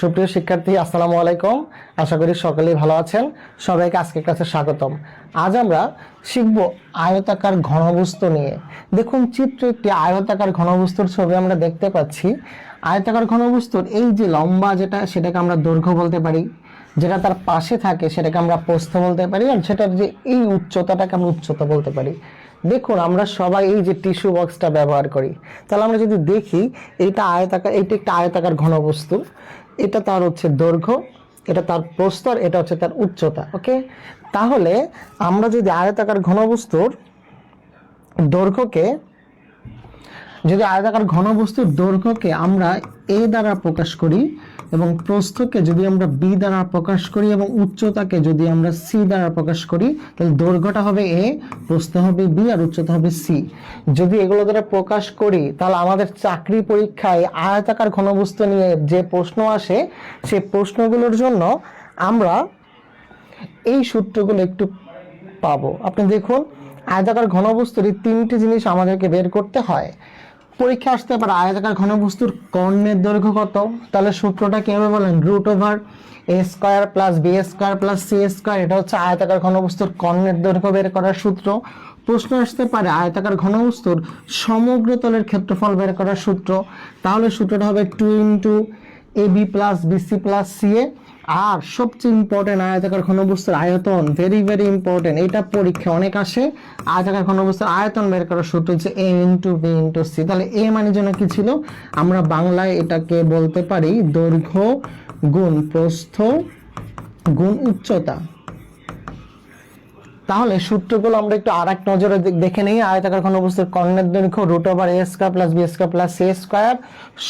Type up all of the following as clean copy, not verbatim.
সুপ্রিয় শিক্ষার্থী, আসসালামু আলাইকুম। আশা করি সকলেই ভালো আছেন। সবাইকে আজকের ক্লাসে স্বাগতম। আজ আমরা শিখব আয়তাকার ঘনবস্তু নিয়ে। দেখুন, চিত্রে একটি আয়তাকার ঘনবস্তুর ছবি আমরা দেখতে পাচ্ছি। আয়তাকার ঘনবস্তুর এই যে লম্বা যেটা, সেটাকে আমরা দৈর্ঘ্য বলতে পারি, যেটা তার পাশে থাকে সেটাকে আমরা প্রস্থ বলতে পারি, আর সেটার যে এই উচ্চতাটাকে আমরা উচ্চতা বলতে পারি। দেখুন, আমরা সবাই এই যে টিস্যু বক্সটা ব্যবহার করি। তাহলে আমরা যদি দেখি, এইটা একটা আয়তাকার ঘনবস্তু। এটা তার হচ্ছে দৈর্ঘ্য, এটা তার প্রস্থ, এটা হচ্ছে তার উচ্চতা। ওকে, তাহলে আমরা যদি আয়তাকার ঘনবস্তুর দৈর্ঘ্যকে আমরা এ দ্বারা প্রকাশ করি, এবং প্রস্থকে যদি আমরা বি দ্বারা প্রকাশ করি, এবং উচ্চতাকে যদি আমরা সি দ্বারা প্রকাশ করি, তাহলে দৈর্ঘ্যটা হবে এ, প্রস্থ হবে বি, আর উচ্চতা হবে সি। যদি এগুলো দ্বারা প্রকাশ করি, তাহলে আমাদের চাকরি পরীক্ষায় আয়তাকার ঘনবস্তু নিয়ে যে প্রশ্ন আসে, সেই প্রশ্নগুলোর জন্য আমরা এই সূত্রগুলো একটু পাবো। আপনি দেখুন, আয়তাকার ঘনবস্তুর এই তিনটি জিনিস আমাদেরকে বের করতে হয়। পরীক্ষা আসতে পারে আয়তাকার ঘনবস্তুর কর্ণের দৈর্ঘ্য কত, তাহলে সূত্রটা কিভাবে বলেন? √a² + b² + c²। এটা হচ্ছে আয়তাকার ঘনবস্তুর কর্ণের দৈর্ঘ্য বের করার সূত্র। প্রশ্ন আসতে পারে আয়তাকার ঘনবস্তুর সমগ্র তলের ক্ষেত্রফল বের করার সূত্র, তাহলে সূত্রটা হবে 2 × ab + bc + ca। আর সবচেয়ে ইম্পর্টেন্ট, আয়তাকার ঘনবস্তুর আয়তন, ভেরি ভেরি ইম্পর্টেন্ট, এটা পরীক্ষা অনেক আসে। আয়তাকার ঘনবস্তুর আয়তন বের করার সূত্র হচ্ছে a × b × c। তাহলে a মানে জন্য কি ছিল? আমরা বাংলায় এটাকে বলতে পারি দৈর্ঘ্য গুণ প্রস্থ গুণ উচ্চতা। তাহলে সূত্রগুলো আমরা একটু আরেক নজরে দেখে নেই। আয়তাকার ঘনবস্তুর কর্ণের দৈর্ঘ্য √a² + b² + c²।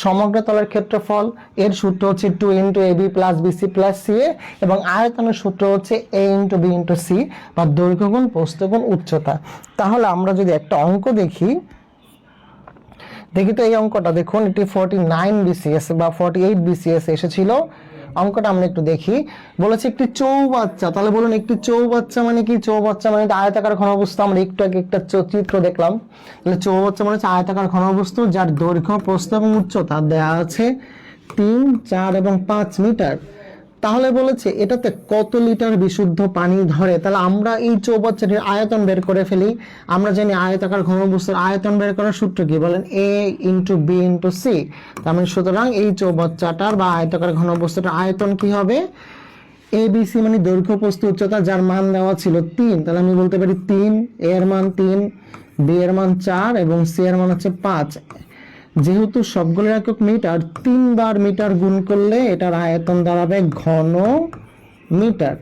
সমগ্র তলের ক্ষেত্রফল, এর সূত্র হচ্ছে 2 × ab + bc + ca। এবং আয়তনের সূত্র হচ্ছে a × b × c, বা দৈর্ঘ্য গুণ প্রস্থ গুণ উচ্চতা। তাহলে আমরা যদি একটা অঙ্ক দেখি তো এই অঙ্কটা দেখুন, এটি 49 BCS বা 48 BCS এসেছিল। অঙ্কটা আমরা একটু দেখি। বলেছে একটি চৌবাচ্চা। তাহলে বলুন, একটি চৌবাচ্চা মানে কি? চৌবাচ্চা মানে আয়তাকার ঘনবস্তু। আমরা একটু আগে একটা চিত্র দেখলাম। তাহলে চৌবাচ্চা মানে হচ্ছে আয়তাকার ঘনবস্তু, যার দৈর্ঘ্য প্রস্থ এবং উচ্চতা দেয়া আছে 3, 4 এবং 5 মিটার। তাহলে বলেছে এটাতে কত লিটার বিশুদ্ধ পানি ধরে। তাহলে আমরা এই চৌবাচ্চাটির আয়তন বের করে ফেলি। আমরা জানি আয়তাকার ঘনবস্তুর আয়তন বের করার সূত্র কি? বলেন a × b × c। তার মানে সুতরাং এই চৌবাচ্চাটার বা আয়তাকার ঘনবস্তুটার আয়তন কি হবে? ABC মানে দৈর্ঘ্য প্রস্থ উচ্চতা, যার মান দেওয়া ছিল 3। তাহলে আমি বলতে পারি 3, a এর মান 3, b এর মান 4 এবং c এর মান হচ্ছে 5। যেহেতু সবগুলোর একক মিটার, 3 বার মিটার গুণ করলে এটার আয়তন দাঁড়াবে ঘন মিটার।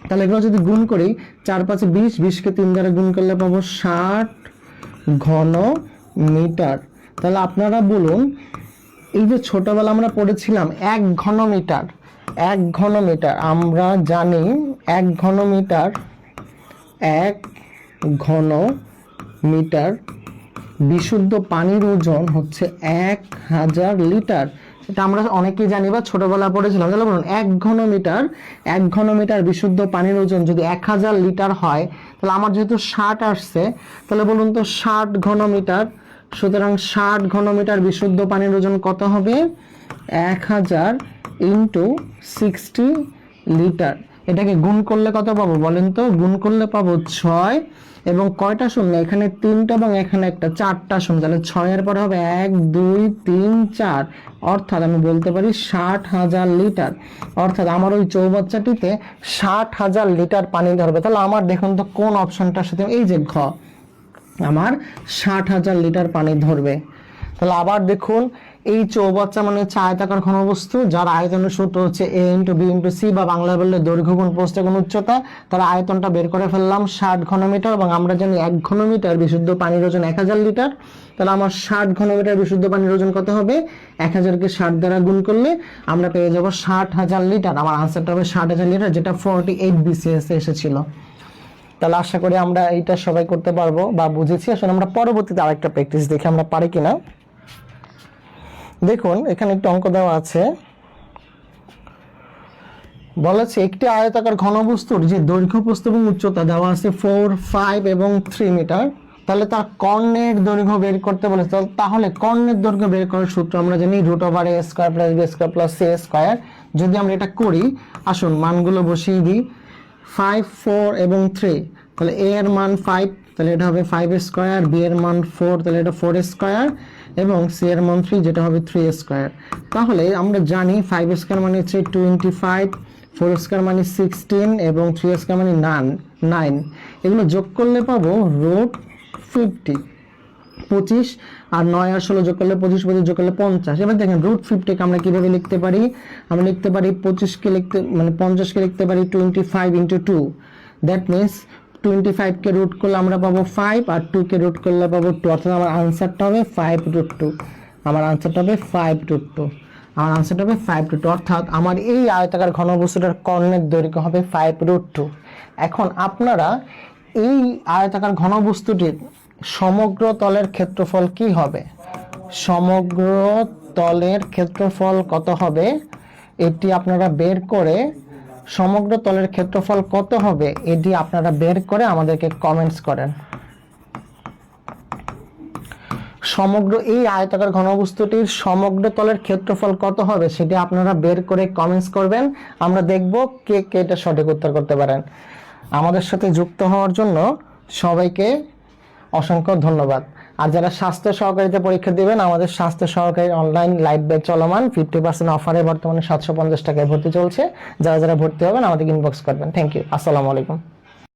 তাহলে এগুলো যদি গুণ করি, 4 × 5 = 20, 20 কে 3 দ্বারা গুণ করলে পাবো 60 ঘন মিটার। তাহলে আপনারা বলুন, এই যে ছোটবেলা আমরা পড়েছিলাম 1 ঘন মিটার, 1 ঘন মিটার, আমরা জানি 1 ঘন মিটার, 1 ঘন মিটার বিশুদ্ধ পানির ওজন হচ্ছে 1000 লিটার। এটা আমরা অনেকেই জানি বা ছোটবেলা পড়েছিলাম। তাহলে বলুন, 1 ঘন মিটার বিশুদ্ধ পানির ওজন যদি 1000 লিটার হয়, তাহলে আমার যেহেতু 60 আসছে, তাহলে বলুন তো 60 ঘন মিটার। সুতরাং 60 ঘন মিটার বিশুদ্ধ পানির ওজন কত হবে? 1000 × 60 লিটার। এটাকে গুণ করলে কত পাবো বলেন তো? গুণ করলে পাবো 6, এবং কয়টা শূন্য? এখানে 3টা এবং এখানে একটা, 4টা শূন্য। তাহলে 6 এর পরে হবে 1, 2, 3, 4, অর্থাৎ আমি বলতে পারি 60,000 লিটার। অর্থাৎ আমার ওই চৌবাচ্চাটিতে 60,000 লিটার পানি ধরবে। তাহলে আমার দেখুন তো কোন অপশনটার সাথে, এই যে ঘ, আমার 60,000 লিটার পানি ধরবে। তাহলে আবার দেখুন, এই চৌবাচ্চা মানে হচ্ছে আয়তাকার ঘনবস্তু, যার আয়তনের সূত্র হচ্ছে a × b × c, বা বাংলা বললে দৈর্ঘ্য গুণ প্রস্থ গুণ উচ্চতা। তার আয়তনটা বের করে ফেললাম 60 ঘন মিটার, এবং আমরা জানি 1 ঘন মিটার বিশুদ্ধ পানির ওজন 1000 লিটার। তাহলে আমার 60 ঘন মিটার বিশুদ্ধ পানির ওজন কত হবে? 1000 কে 60 দ্বারা গুণ করলে আমরা পেয়ে যাব 60,000 লিটার। আমার আনসারটা হবে 60,000 লিটার, যেটা 48 BCS এসেছিল। তাহলে আশা করি আমরা এইটা সবাই করতে পারবো বা বুঝেছি। আসলে আমরা পরবর্তীতে আরেকটা প্র্যাকটিস দেখি আমরা পারি কিনা। দেখুন, এখানে একটু অঙ্ক দেওয়া আছে। বলেছে একটি আয়তাকার ঘনবস্তুর যে দৈর্ঘ্য প্রস্থ এবং উচ্চতা দেওয়া আছে 4, 5 এবং 3 মিটার। তাহলে তার কর্ণের দৈর্ঘ্য বের করতে বলেছে। তাহলে কর্ণের দৈর্ঘ্য বের করার সূত্র আমরা জানি √a² + b² + c²। যদি আমরা এটা করি, আসুন মানগুলো বসিয়ে দিই। 5, 4 এবং 3, তাহলে a এর মান 5, তাহলে এটা হবে 5², b এর মান 4, তাহলে এটা 4² এবং c এর মান 3, যেটা হবে 3²। তাহলে আমরা জানি 5² মানে হচ্ছে 25, 4² মানে 16 এবং 3² মানে 9। এগুলো যোগ করলে পাবো √50, 25, আর 9 আর 16 যোগ করলে 25, 25 যোগ করলে 50। এবার দেখেন √50 কে আমরা কিভাবে লিখতে পারি? আমরা লিখতে পারি 25 কে লিখতে মানে 50 কে লিখতে পারি 25 × 2। দ্যাট মিন্স 25 কে রুট করলে আমরা পাবো 5, আর 2 কে রুট করলে পাবো 2, অর্থাৎ আমার আনসারটা হবে 5√2। আমার আনসারটা হবে 5√2। আমার আনসারটা হবে 5√2, অর্থাৎ আমার এই আয়তাকার ঘনবস্তুটার কর্ণের দৈর্ঘ্য হবে 5√2। এখন আপনারা এই আয়তাকার ঘনবস্তুটির সমগ্র তলের ক্ষেত্রফল কি হবে? সমগ্র তলের ক্ষেত্রফল কত হবে এটি আপনারা বের করে, সমগ্র তলের ক্ষেত্রফল কত হবে এটি আপনারা বের করে আমাদেরকে কমেন্টস করেন। সমগ্র এই আয়তাকার ঘনবস্তুটির সমগ্র তলের ক্ষেত্রফল কত হবে সেটি আপনারা বের করে কমেন্টস করবেন। আমরা দেখব কে কে এটা সঠিক উত্তর করতে পারেন। আমাদের সাথে যুক্ত হওয়ার জন্য সবাইকে অসংখ্য ধন্যবাদ। আর যারা স্বাস্থ্য সহকারীতে পরীক্ষা দিবেন, আমাদের স্বাস্থ্য সহকারী অনলাইন লাইভ ব্যাচ চলমান, 50% অফারে বর্তমানে 750 টাকায় ভর্তি চলছে। যারা যারা ভর্তি হবেন আমাদের ইনবক্স করবেন। Thank you. আসসালামু আলাইকুম।